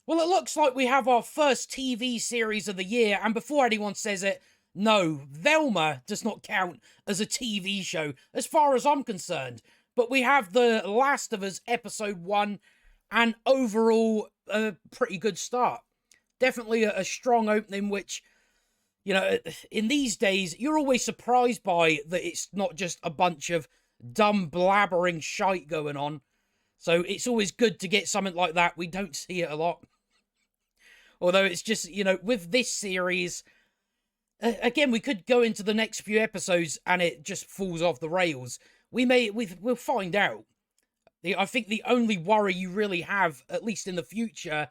Well, it looks like we have our first TV series of the year, and before anyone says it, no, Velma does not count as a TV show, as far as I'm concerned. But we have The Last of Us Episode 1, and overall, a pretty good start. Definitely a strong opening, which, you know, in these days, you're always surprised by that it's not just a bunch of dumb, blabbering shite going on. So it's always good to get something like that. We don't see it a lot. Although it's just, with this series, again, we could go into the next few episodes and it just falls off the rails. We'll find out. I think the only worry you really have, at least in the future,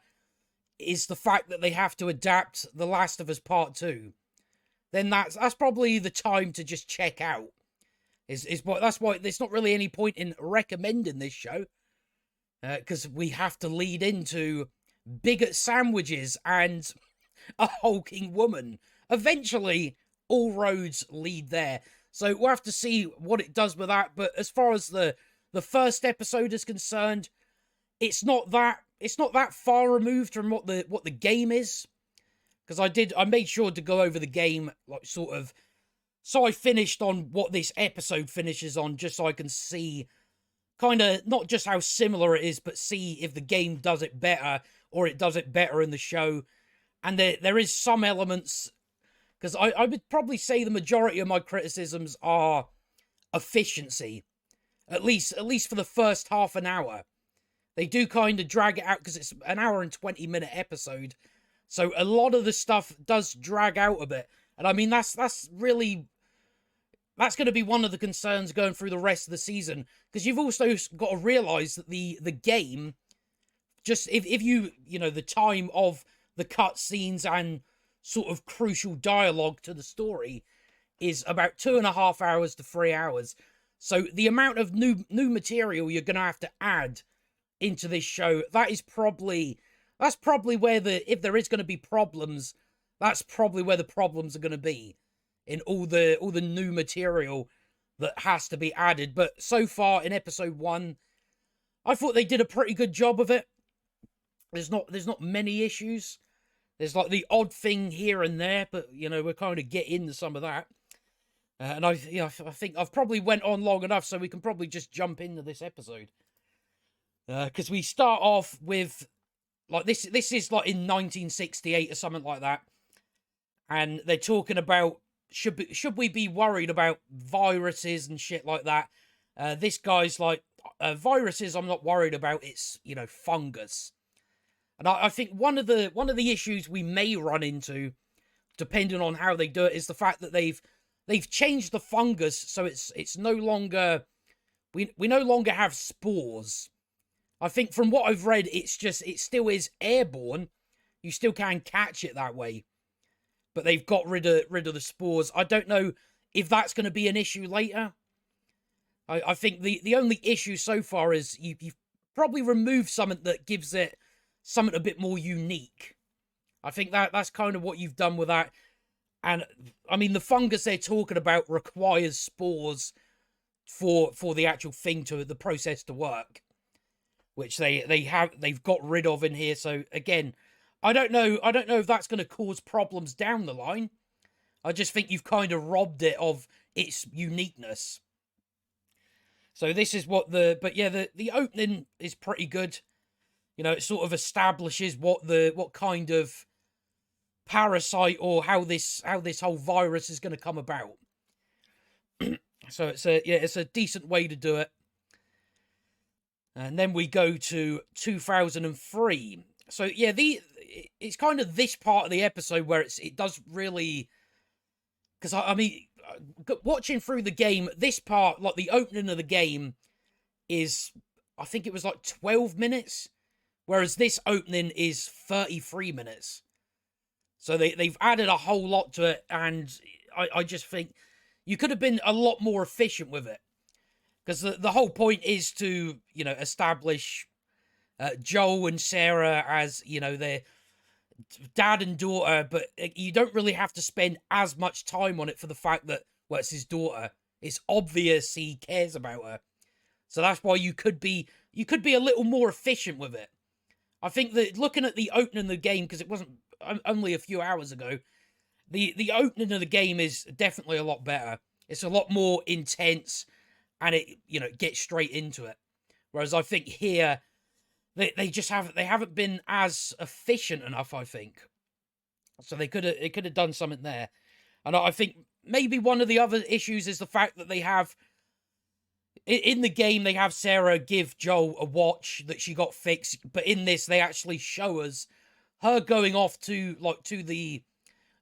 is the fact that they have to adapt The Last of Us Part 2. Then that's probably the time to just check out. That's why there's not really any point in recommending this show. Because we have to lead into bigot sandwiches and a hulking woman. Eventually, all roads lead there. So we'll have to see what it does with that. But as far as the first episode is concerned, it's not that far removed from what the game is. Because I made sure to go over the game, like, sort of, so I finished on what this episode finishes on, just so I can see kind of not just how similar it is, but see if the game does it better or it does it better in the show. And there is some elements, because I would probably say the majority of my criticisms are efficiency, at least for the first half an hour. They do kind of drag it out because it's an hour and 20-minute episode, so a lot of the stuff does drag out a bit. And I mean, that's going to be one of the concerns going through the rest of the season, because you've also got to realize that the game, just if you the time of the cutscenes and sort of crucial dialogue to the story is about 2.5 hours to 3 hours. So the amount of new material you're going to have to add into this show, that's probably where if there is going to be problems, that's probably where the problems are going to be, in all the new material that has to be added. But so far in episode 1, I thought they did a pretty good job of it. There's not many issues. There's like the odd thing here and there, but we're kind of get into some of that. And I think I've probably went on long enough, so we can probably just jump into this episode. Because we start off with, like, this is like in 1968 or something like that, and they're talking about should we be worried about viruses and shit like that. This guy's like, viruses I'm not worried about, it's fungus. And I think one of the issues we may run into, depending on how they do it, is the fact that they've changed the fungus, so it's no longer, we no longer have spores. I think from what I've read, it still is airborne. You still can catch it that way, but they've got rid of the spores. I don't know if that's going to be an issue later. I think the only issue so far is you've probably removed something that gives it something a bit more unique. I think that's kind of what you've done with that. And I mean, the fungus they're talking about requires spores for the actual thing the process to work, which they've got rid of in here. So again, I don't know if that's going to cause problems down the line. I just think you've kind of robbed it of its uniqueness. So this is the opening is pretty good. It sort of establishes what kind of parasite or how this whole virus is going to come about. So it's a decent way to do it. And then we go to 2003. So yeah, it's kind of this part of the episode where it does really, because I mean, watching through the game, this part, like the opening of the game, is, I think it was like 12 minutes. Whereas this opening is 33 minutes. So they've added a whole lot to it, and I just think you could have been a lot more efficient with it. Because the whole point is to, establish Joel and Sarah as, their dad and daughter, but you don't really have to spend as much time on it for the fact that, well, it's his daughter. It's obvious he cares about her. So that's why you could be a little more efficient with it. I think that looking at the opening of the game, because it wasn't only a few hours ago, the opening of the game is definitely a lot better. It's a lot more intense, and it gets straight into it. Whereas I think here they just haven't been as efficient enough. I think so. They could have done something there, and I think maybe one of the other issues is the fact that they have in the game they have Sarah give Joel a watch that she got fixed, but in this they actually show us her going off to the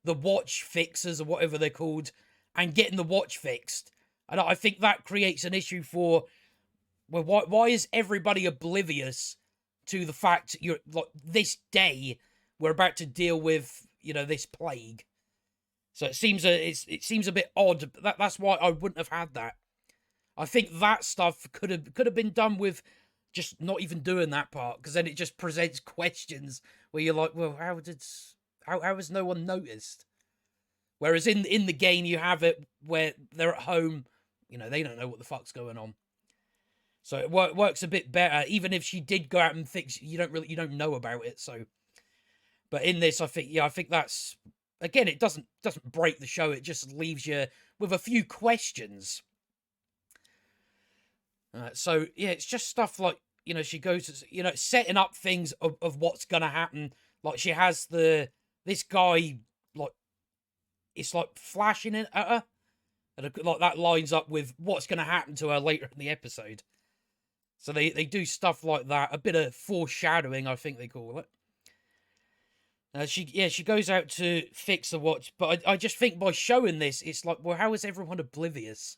watch fixers or whatever they're called and getting the watch fixed. And I think that creates an issue for, well, why is everybody oblivious to the fact you're like this day we're about to deal with this plague? So it seems a bit odd. That's why I wouldn't have had that. I think that stuff could have been done with just not even doing that part, because then it just presents questions where you're like, well, how has no one noticed? Whereas in the game you have it where they're at home, they don't know what the fuck's going on. So it works a bit better. Even if she did go out and fix, you don't know about it. So, but in this, I think that's, again, it doesn't break the show. It just leaves you with a few questions. So yeah, it's just stuff like she goes setting up things of what's gonna happen. Like she has this guy, like it's like flashing it at her, and like that lines up with what's gonna happen to her later in the episode. So they do stuff like that, a bit of foreshadowing, I think they call it. She goes out to fix the watch, but I just think by showing this, it's like, well, how is everyone oblivious?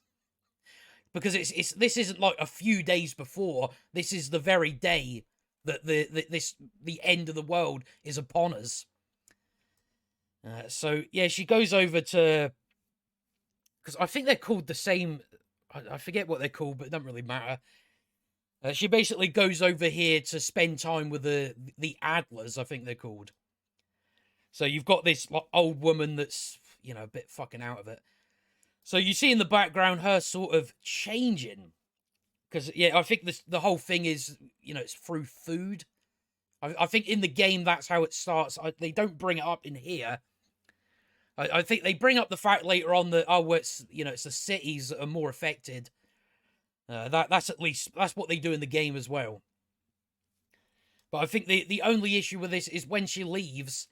Because this isn't like a few days before. This is the very day that the end of the world is upon us. So yeah, she goes over to, because I think they're called the same. I forget what they're called, but it doesn't really matter. She basically goes over here to spend time with the Adlers, I think they're called. So you've got this like old woman that's a bit fucking out of it. So you see in the background her sort of changing, because I think the whole thing is it's through food. I think in the game that's how it starts. They don't bring it up in here. I think they bring up the fact later on that it's it's the cities that are more affected. That's what they do in the game as well. But I think the only issue with this is when she leaves.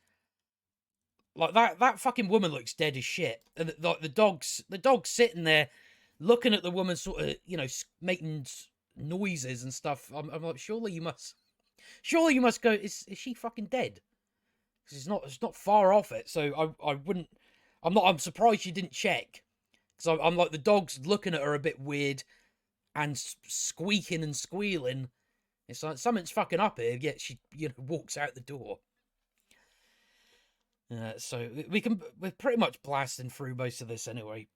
Like that fucking woman looks dead as shit, and like the dog's sitting there, looking at the woman, sort of making noises and stuff. I'm like, surely you must go. Is she fucking dead? Because it's not far off it. So I wouldn't. I'm surprised she didn't check. Because I'm like, the dog's looking at her a bit weird, and squeaking and squealing. It's like something's fucking up here. Yet she walks out the door. So we're pretty much blasting through most of this anyway.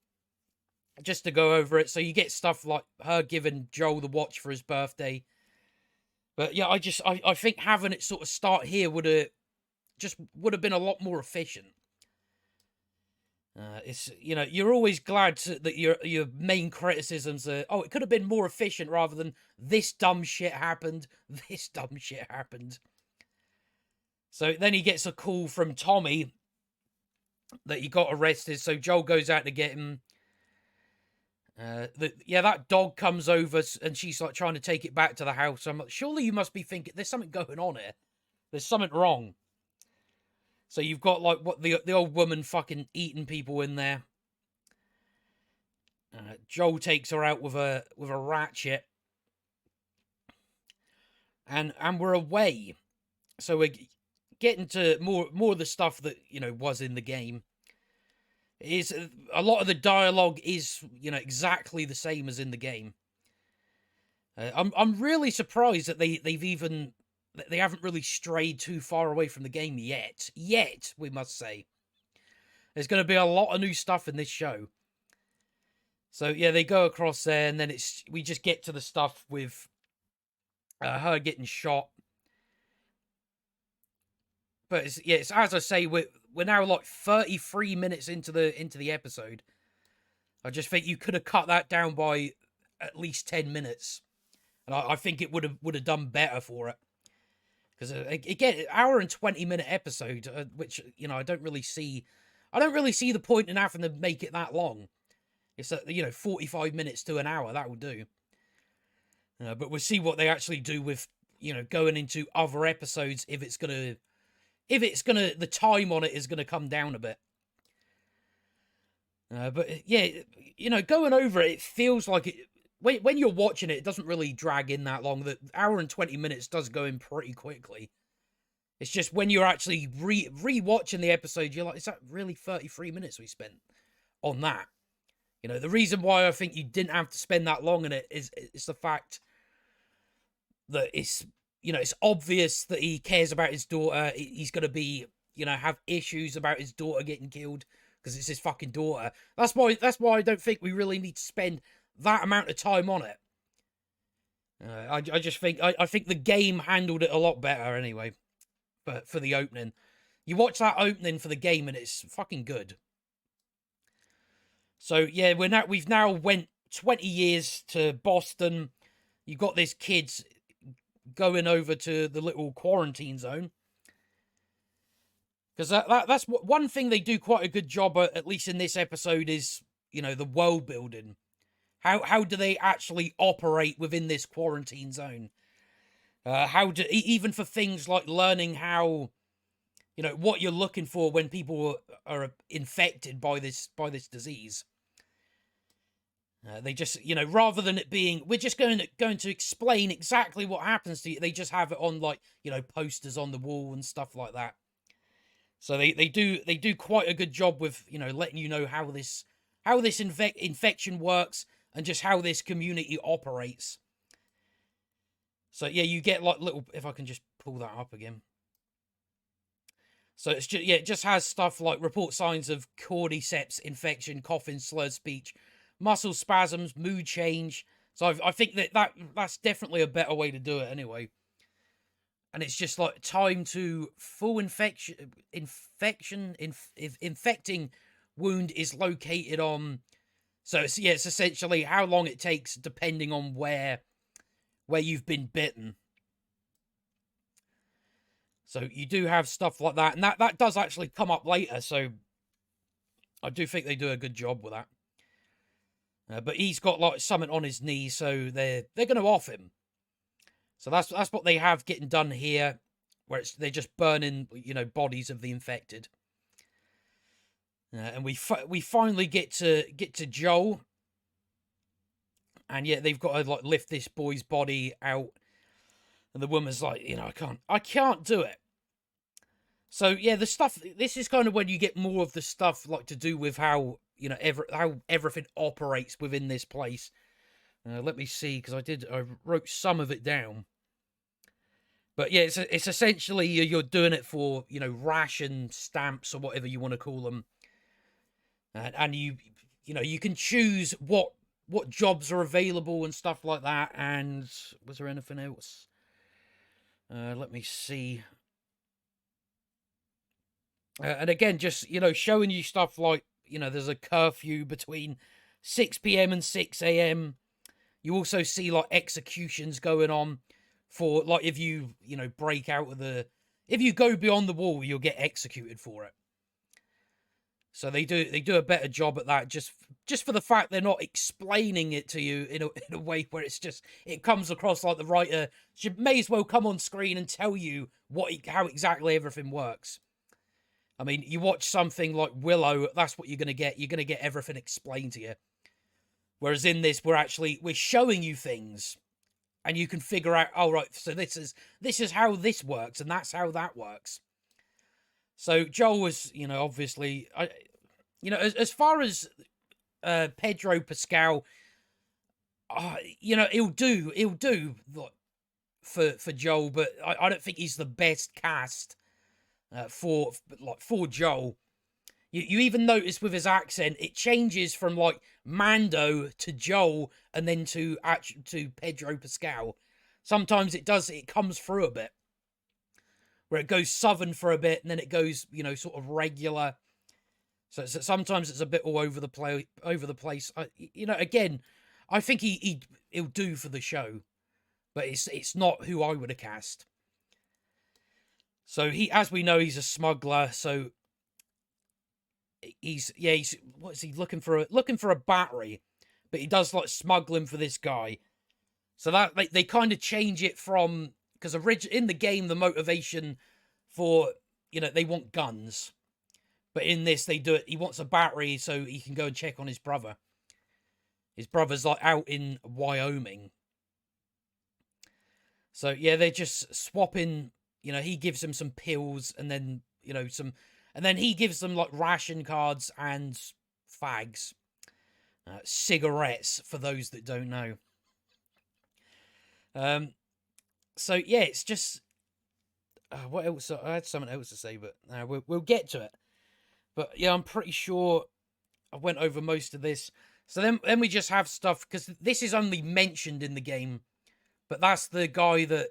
Just to go over it, so you get stuff like her giving Joel the watch for his birthday. But yeah, I think having it sort of start here would have been a lot more efficient. It's you're always glad that your main criticisms are, oh, it could have been more efficient rather than this dumb shit happened, this dumb shit happened. So then he gets a call from Tommy that he got arrested. So Joel goes out to get him. That dog comes over and she's like trying to take it back to the house. I'm like, surely you must be thinking there's something going on here. There's something wrong. So you've got like what the old woman fucking eating people in there. Joel takes her out with a ratchet, and we're away. So we're getting to more of the stuff that was in the game. Is a lot of the dialogue is exactly the same as in the game. I'm really surprised that they haven't really strayed too far away from the game yet. Yet, we must say. There's going to be a lot of new stuff in this show. So yeah, they go across there, and then we just get to the stuff with her getting shot. But it's as I say, we're now like 33 minutes into the episode. I just think you could have cut that down by at least 10 minutes, and I think it would have done better for it. Because again, hour and 20-minute episode, which I don't really see the point in having to make it that long. It's 45 minutes to an hour, that will do. But we'll see what they actually do with going into other episodes, if the time on it is gonna come down a bit. But yeah, going over it, it feels like it. When you're watching it, it doesn't really drag in that long. The hour and 20 minutes does go in pretty quickly. It's just when you're actually re-watching the episode, you're like, is that really 33 minutes we spent on that? The reason why I think you didn't have to spend that long in it is the fact that it's obvious that he cares about his daughter. He's going to be, have issues about his daughter getting killed because it's his fucking daughter. That's why I don't think we really need to spend that amount of time on it. I just think I think the game handled it a lot better anyway. But for the opening, you watch that opening for the game and it's fucking good. So yeah, we've now went 20 years to Boston. You've got this kid's going over to the little quarantine zone. Because that's one thing they do quite a good job at least in this episode, is, the world building. How do they actually operate within this quarantine zone? Even for things like learning how, what you're looking for when people are infected by this disease. They just, rather than it being, we're just going to explain exactly what happens to you, they just have it on, like, posters on the wall and stuff like that. So they do quite a good job with, letting you know how this infection works and just how this community operates. So yeah, you get like little, if I can just pull that up again. So it's just, it just has stuff like report signs of cordyceps infection, coughing, slurred speech, muscle spasms, mood change. So I think that's definitely a better way to do it anyway. And it's just like time to full infecting wound is located on. So it's essentially how long it takes depending on where you've been bitten. So you do have stuff like that, and that does actually come up later. So I do think they do a good job with that. But he's got like something on his knee, so they're going to off him. So that's what they have getting done here, where they're just burning bodies of the infected. And we finally get to Joel, and yeah, they've got to like lift this boy's body out, and the woman's like, I can't do it. So yeah, the stuff. This is kind of when you get more of the stuff like to do with how how everything operates within this place. Let me see, because I wrote some of it down. But yeah, it's essentially you're doing it for ration stamps or whatever you want to call them, and you can choose what jobs are available and stuff like that. And was there anything else? Let me see. And again, just showing you stuff like there's a curfew between 6 p.m. and 6 a.m. You also see like executions going on for like if you break out of if you go beyond the wall, you'll get executed for it. So they do a better job at that, just for the fact they're not explaining it to you in a way where it comes across like the writer may as well come on screen and tell you how exactly everything works. I mean, you watch something like Willow, that's what you're going to get. You're going to get everything explained to you. Whereas in this, we're showing you things, and you can figure out, oh, right, so this is how this works, and that's how that works. So Joel was, obviously, as far as Pedro Pascal, he'll do for Joel, but I don't think he's the best cast for Joel. You even notice with his accent, it changes from like Mando to Joel, and then to Pedro Pascal. Sometimes it comes through a bit, where it goes southern for a bit, and then it goes sort of regular. So sometimes it's a bit all over the place. Again, I think he'll do for the show, but it's not who I would have cast. So as we know, he's a smuggler. So he's what is he looking for? Looking for a battery, but he does like smuggling for this guy. So that they kind of change it from, because in the game the motivation for, they want guns, but in this they do it. He wants a battery so he can go and check on his brother. His brother's like out in Wyoming. So yeah, they're just swapping. He gives them some pills, and then and then he gives them like ration cards and fags, cigarettes for those that don't know. So yeah, it's just what else? I had something else to say, but we'll get to it. But yeah, I'm pretty sure I went over most of this. So then we just have stuff, because this is only mentioned in the game, but that's the guy that,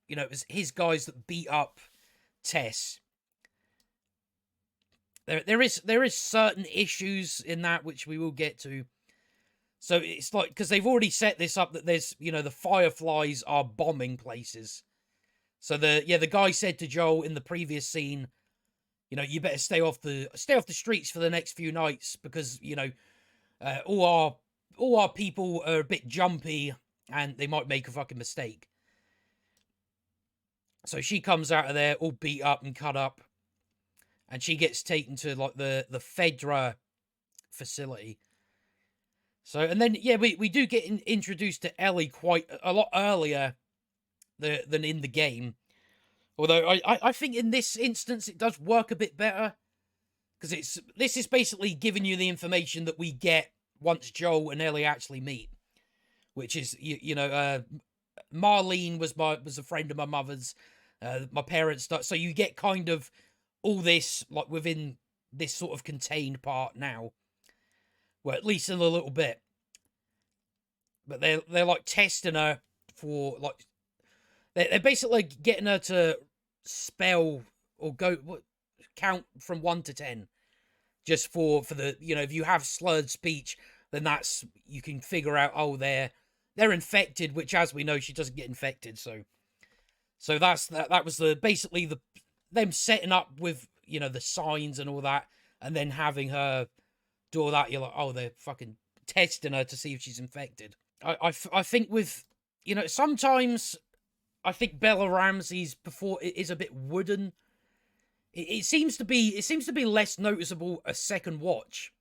it was his guys that beat up Tess. There is certain issues in that which we will get to. So it's like, because they've already set this up that there's, the Fireflies are bombing places. So the guy said to Joel in the previous scene, you better stay off the streets for the next few nights, because all our people are a bit jumpy and they might make a fucking mistake. So she comes out of there all beat up and cut up, and she gets taken to like the Fedra facility. So, and then we do get introduced to Ellie quite a lot earlier than in the game. Although I think in this instance it does work a bit better, because this is basically giving you the information that we get once Joel and Ellie actually meet, which is Marlene was a friend of my mother's, my parents. So you get kind of all this like within this sort of contained part now, well, at least in a little bit. But they're like testing her for like they're basically getting her to spell or count from 1 to 10, just for the if you have slurred speech, then that's, you can figure out, oh, they're infected, which, as we know, she doesn't get infected. So that was basically them setting up with the signs and all that, and then having her do all that. You're like, oh, they're fucking testing her to see if she's infected. I think with sometimes I think Bella Ramsey's before it is a bit wooden. It seems to be less noticeable a second watch.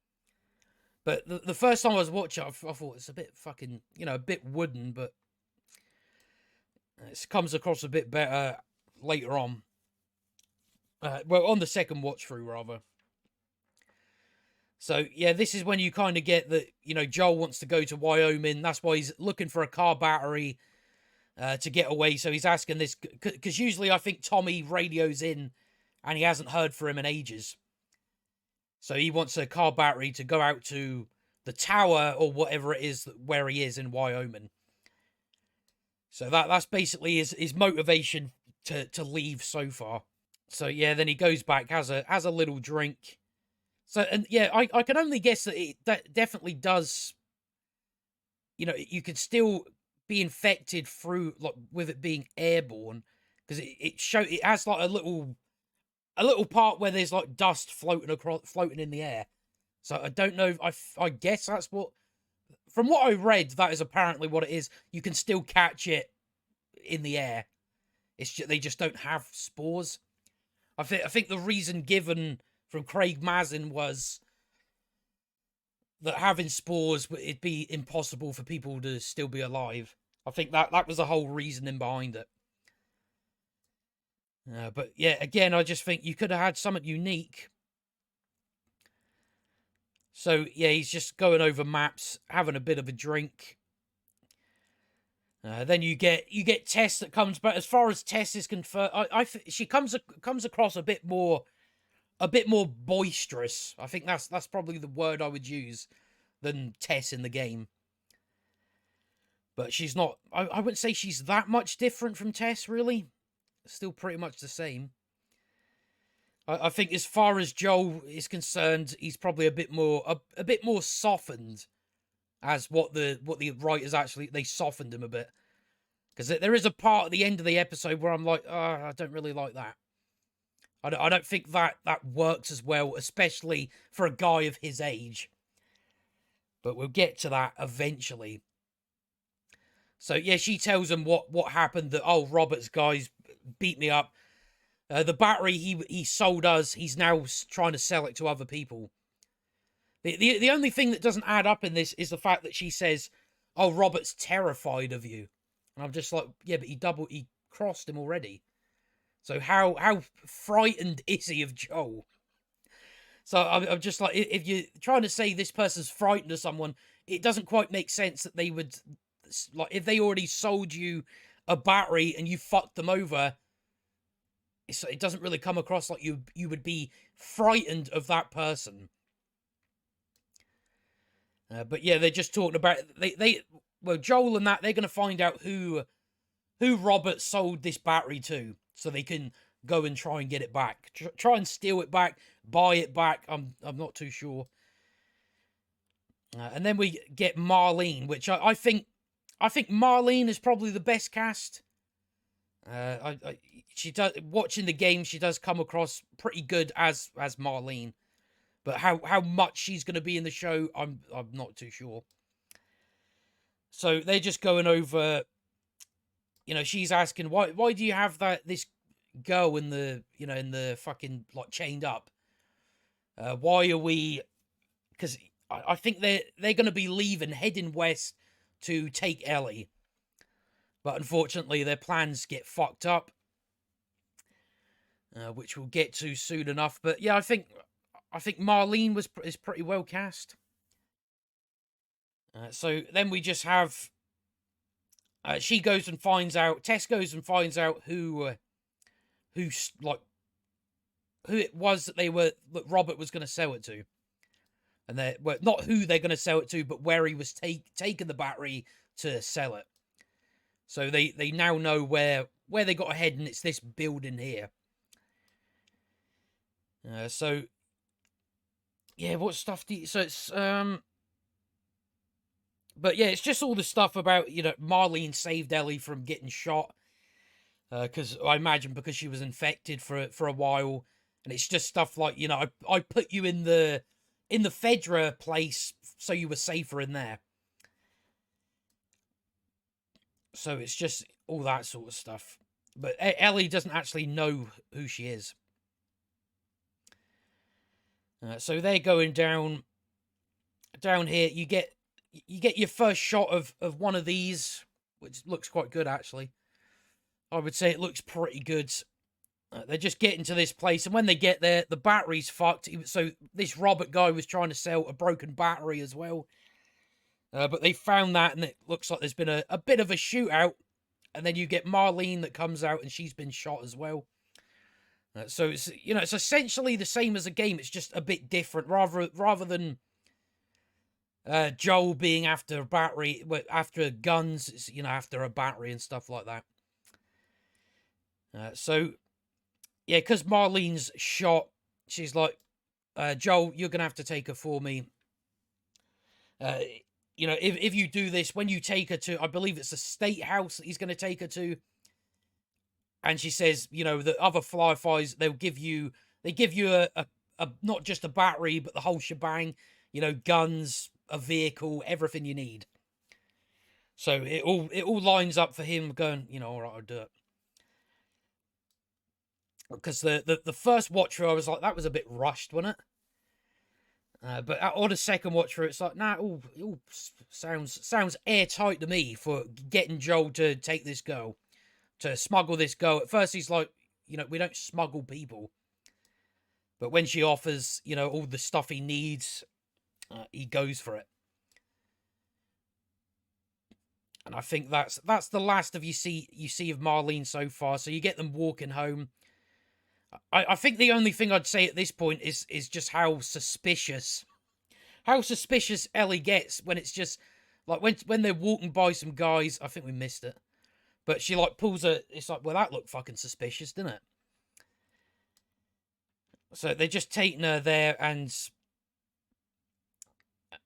But the first time I was watching, I thought it's a bit fucking, a bit wooden, but it comes across a bit better later on. Well, on the second watch through, rather. So, yeah, this is when you kind of get that, Joel wants to go to Wyoming. That's why he's looking for a car battery to get away. So he's asking this, because usually I think Tommy radios in and he hasn't heard from him in ages. So he wants a car battery to go out to the tower or whatever it is where he is in Wyoming. So that's basically his motivation to leave so far. So yeah, then he goes back, has a little drink. So, and yeah, I can only guess that that definitely does. You could still be infected through, like, with it being airborne, because it has like a little part where there's like dust floating in the air. So I don't know. I guess that's what, from what I read, that is apparently what it is. You can still catch it in the air. It's just, they just don't have spores. I think the reason given from Craig Mazin was that having spores, it'd be impossible for people to still be alive. I think that was the whole reasoning behind it. But yeah, again, I just think you could have had something unique. So yeah, he's just going over maps, having a bit of a drink. Then you get Tess that comes back. As far as Tess is concerned, she comes across a bit more boisterous. I think that's probably the word I would use than Tess in the game. But she's not. I wouldn't say she's that much different from Tess, really. Still pretty much the same. I think as far as Joel is concerned, he's probably a bit more softened, as what the writers actually, they softened him a bit. Because there is a part at the end of the episode where I'm like, I don't really like that. I don't think that works as well, especially for a guy of his age. But we'll get to that eventually. So yeah, she tells him what happened. That, oh, Robert's guys beat me up. The battery he sold us, he's now trying to sell it to other people. The only thing that doesn't add up in this is the fact that she says, "Oh, Robert's terrified of you," and I'm just like, yeah, but he crossed him already. So how frightened is he of Joel? So I'm just like, if you're trying to say this person's frightened of someone, it doesn't quite make sense that they would, like, if they already sold you a battery and you fucked them over, it doesn't really come across like you would be frightened of that person. But yeah, they're just talking about well, Joel and that, they're gonna find out who Robert sold this battery to, so they can go and try and get it back. Try and steal it back, buy it back. I'm not too sure. And then we get Marlene, which I think Marlene is probably the best cast. She does, watching the game, she does come across pretty good as Marlene, but how much she's going to be in the show, I'm not too sure. So they're just going over. You know, she's asking why do you have this girl in the in the fucking, like, chained up? Why are we? Because I think they're going to be leaving, heading west to take Ellie, but unfortunately their plans get fucked up, which we'll get to soon enough. But yeah, I think Marlene is pretty well cast. So then we just have. She goes and finds out. Tess goes and finds out who it was that Robert was going to sell it to, and they, well, not who they're going to sell it to, but where he was taking the battery to sell it. So they now know where they got to head, and it's this building here. So yeah, what stuff do you, so it's but yeah, it's just all the stuff about, Marlene saved Ellie from getting shot. Because I imagine because she was infected for a while, and it's just stuff like, I put you in the Fedra place so you were safer in there. So it's just all that sort of stuff. But Ellie doesn't actually know who she is. So they're going down here. You get your first shot of one of these, which looks quite good, actually. I would say it looks pretty good. They're just getting to this place, and when they get there, the battery's fucked. So this Robert guy was trying to sell a broken battery as well. But they found that, and it looks like there's been a bit of a shootout. And then you get Marlene that comes out, and she's been shot as well. So it's it's essentially the same as a game. It's just a bit different, rather than Joel being after a battery, after guns. It's, after a battery and stuff like that. So yeah, because Marlene's shot, she's like, Joel, you're gonna have to take her for me. If you do this, when you take her to, I believe it's a state house that he's going to take her to, and she says, the other firefighters, they give you a not just a battery, but the whole shebang, guns, a vehicle, everything you need. So it all lines up for him going, all right, I'll do it. Because the first watch through, I was like, that was a bit rushed, wasn't it? But on the second watch through, it's like, nah, it all sounds airtight to me for getting Joel to take this girl, to smuggle this girl. At first, he's like, we don't smuggle people. But when she offers, all the stuff he needs, he goes for it. And I think that's the last of you see of Marlene so far. So you get them walking home. I think the only thing I'd say at this point is just how suspicious Ellie gets when it's just like when they're walking by some guys. I think we missed it, but she like pulls a. It's like, well, that looked fucking suspicious, didn't it? So they're just taking her there, and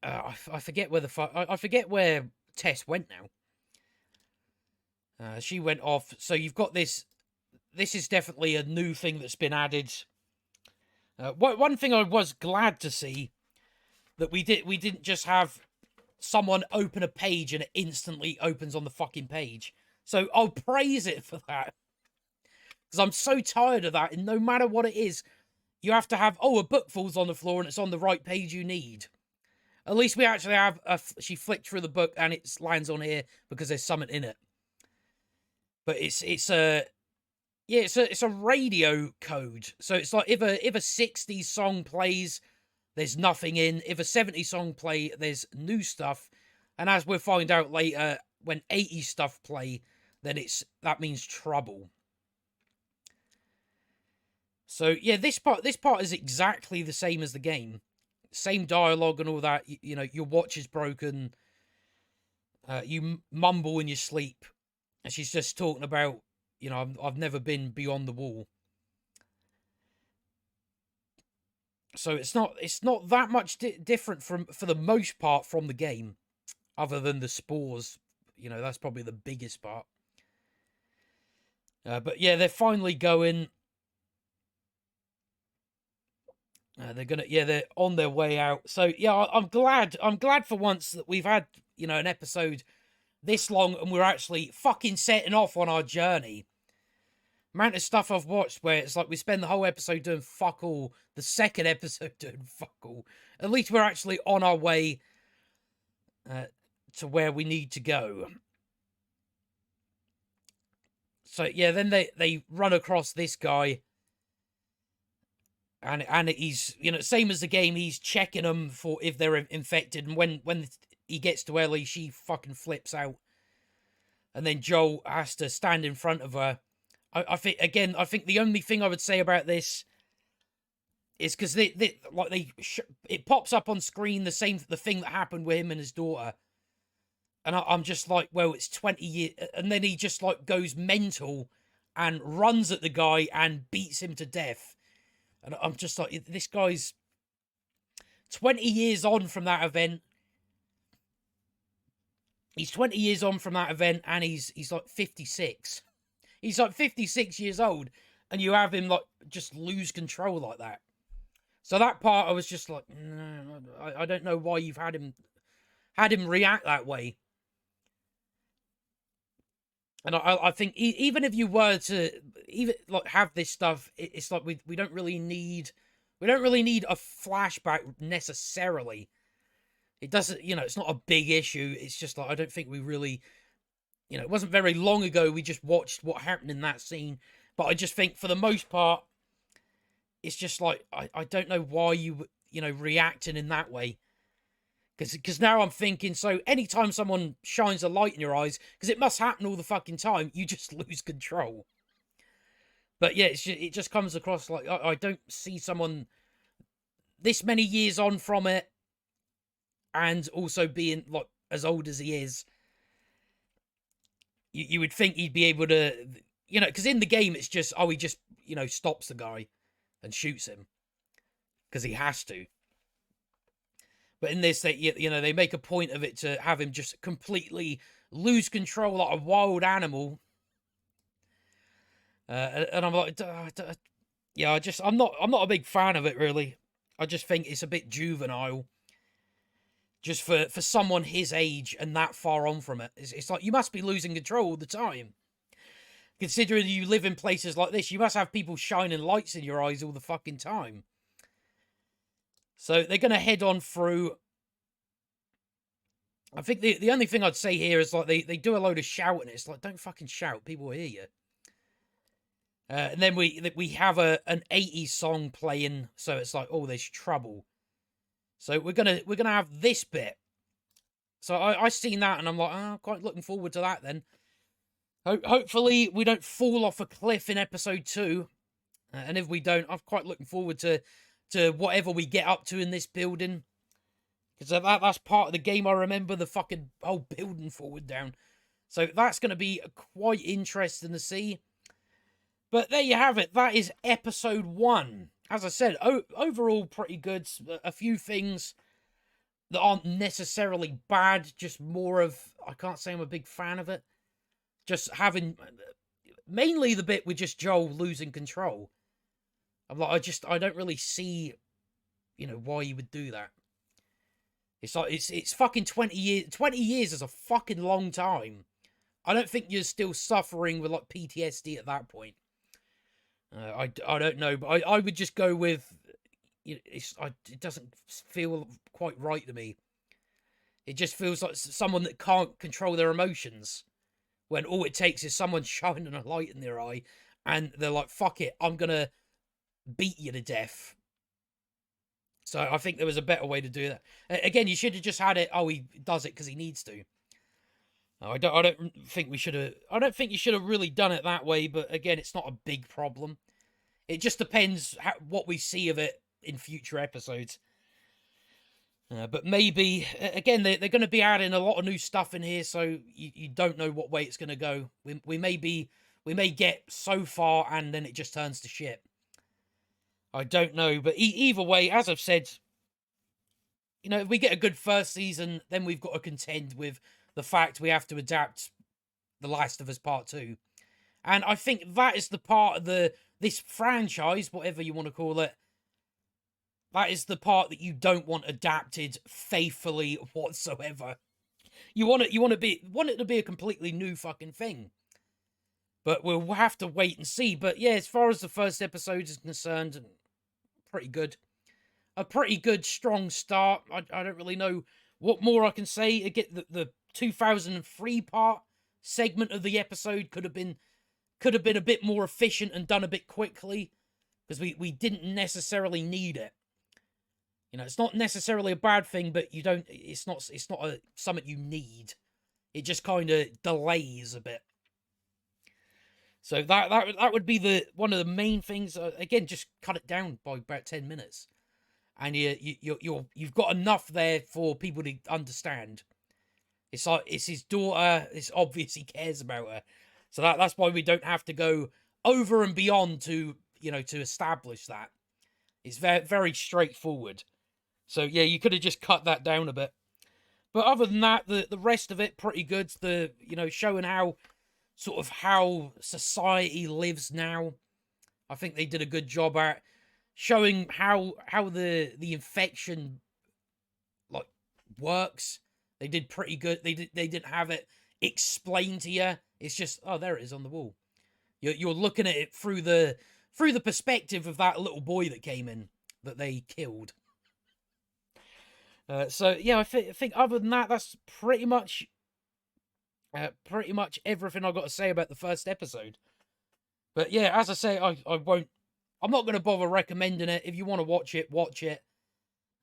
I forget where I forget where Tess went now. She went off. So you've got this this is definitely a new thing that's been added. One thing I was glad to see that we didn't just have someone open a page and it instantly opens on the fucking page. So I'll praise it for that, because I'm so tired of that. And no matter what it is, you have to have, oh, a book falls on the floor and it's on the right page you need. At least we actually have she flicked through the book and it lands on here because there's something in it. But it's a radio code. So it's like if a 60s song plays, there's nothing in. If a 70s song play, there's new stuff. And as we'll find out later, when 80s stuff play, then that means trouble. So yeah, this part is exactly the same as the game. Same dialogue and all that. You know, your watch is broken. You mumble in your sleep. And she's just talking about, you know, I've never been beyond the wall. So it's not that much different for the most part from the game, other than the spores. You know, that's probably the biggest part. But yeah, they're finally going. They're on their way out. So yeah, I'm glad for once that we've had, you know, an episode this long and we're actually fucking setting off on our journey. Amount of stuff I've watched where it's like we spend the whole episode doing fuck all, the second episode doing fuck all. At least we're actually on our way to where we need to go. So yeah, then they run across this guy. And he's, you know, same as the game, he's checking them for if they're infected. And when he gets to Ellie, she fucking flips out. And then Joel has to stand in front of her. I think the only thing I would say about this is because it pops up on screen the thing that happened with him and his daughter. And I'm just like, well, it's 20 years. And then he just like goes mental and runs at the guy and beats him to death. And I'm just like, this guy's 20 years on from that event. He's 20 years on from that event, and he's like 56. He's like 56 years old, and you have him like just lose control like that. So that part, I was just like, no, I don't know why you've had him react that way. And I think even if you were to even like have this stuff, it's like we don't really need a flashback necessarily. It doesn't, you know, it's not a big issue. It's just like I don't think we really, you know, it wasn't very long ago we just watched what happened in that scene. But I just think for the most part, it's just like I don't know why you know reacting in that way. Because now I'm thinking, so anytime someone shines a light in your eyes, because it must happen all the fucking time, you just lose control. But yeah, it just comes across like I don't see someone this many years on from it, and also being like as old as he is. You would think he'd be able to, you know, because in the game it's just, he just, you know, stops the guy and shoots him because he has to. But in this, they make a point of it to have him just completely lose control like a wild animal. And I'm like, yeah, I'm not a big fan of it really. I just think it's a bit juvenile. Just for someone his age and that far on from it, it's like you must be losing control all the time. Considering you live in places like this, you must have people shining lights in your eyes all the fucking time. So they're going to head on through. I think the only thing I'd say here is like they do a load of shouting. It's like, don't fucking shout. People will hear you. And then we have an 80s song playing. So it's like, oh, there's trouble. So we're gonna have this bit. So I seen that and I'm like, I'm quite looking forward to that then. Hopefully we don't fall off a cliff in episode 2. And if we don't, I'm quite looking forward to whatever we get up to in this building. Because that's part of the game. I remember the fucking whole building falling down. So that's going to be quite interesting to see. But there you have it. That is episode 1. As I said, overall pretty good. A few things that aren't necessarily bad. Just more of, I can't say I'm a big fan of it. Just having mainly the bit with just Joel losing control. I'm like, I don't really see, why you would do that. It's like, it's fucking 20 years. 20 years is a fucking long time. I don't think you're still suffering with, like, PTSD at that point. I don't know, but I would just go with, it doesn't feel quite right to me. It just feels like someone that can't control their emotions, when all it takes is someone shining a light in their eye, and they're like, fuck it, I'm gonna beat you to death. So I think there was a better way to do that. Again, you should have just had it, oh, he does it because he needs to. I don't think we should have. I don't think you should have really done it that way. But again, it's not a big problem. It just depends what we see of it in future episodes. But maybe again, they're going to be adding a lot of new stuff in here, so you don't know what way it's going to go. We may get so far and then it just turns to shit. I don't know, but either way, as I've said, if we get a good first season, then we've got to contend with the fact we have to adapt The Last of Us Part 2. And I think that is the part of this franchise, whatever you want to call it, that is the part that you don't want adapted faithfully whatsoever. You want it to be a completely new fucking thing. But we'll have to wait and see. But yeah, as far as the first episode is concerned, pretty good. A pretty good, strong start. I don't really know what more I can say. Again, the 2003 part segment of the episode could have been a bit more efficient and done a bit quickly, because we didn't necessarily need it. It's not necessarily a bad thing, but you don't. It's not something you need. It just kind of delays a bit. So that would be one of the main things. Again, just cut it down by about 10 minutes, and you've got enough there for people to understand. It's like, it's his daughter. It's obvious he cares about her, so that's why we don't have to go over and beyond to establish that. It's very, very straightforward. So yeah, you could have just cut that down a bit. But other than that, the rest of it pretty good. Showing how society lives now. I think they did a good job at showing how the infection works. They did pretty good. They didn't have it explained to you. It's just, oh, there it is on the wall. You're looking at it through the perspective of that little boy that came in that they killed. So yeah, I think other than that, that's pretty much everything I've got to say about the first episode. But yeah, as I say, I won't. I'm not going to bother recommending it. If you want to watch it, watch it.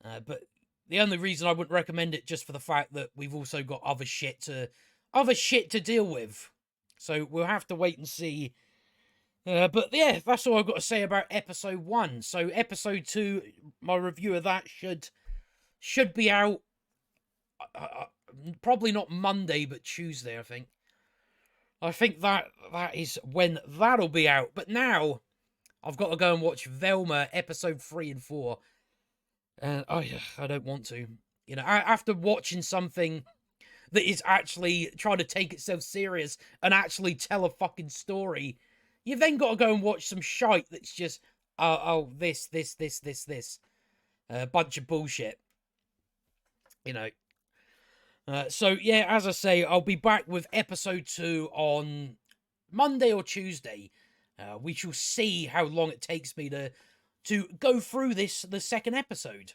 But the only reason I wouldn't recommend it, just for the fact that we've also got other shit to deal with. So we'll have to wait and see. But yeah, that's all I've got to say about episode 1. So episode 2, my review of that should be out. Probably not Monday, but Tuesday, I think. I think that is when that'll be out. But now, I've got to go and watch Velma episode 3 and 4. And I don't want to. After watching something that is actually trying to take itself serious and actually tell a fucking story, you've then got to go and watch some shite that's just, this. A bunch of bullshit. So yeah, as I say, I'll be back with episode 2 on Monday or Tuesday. We shall see how long it takes me to go through the second episode.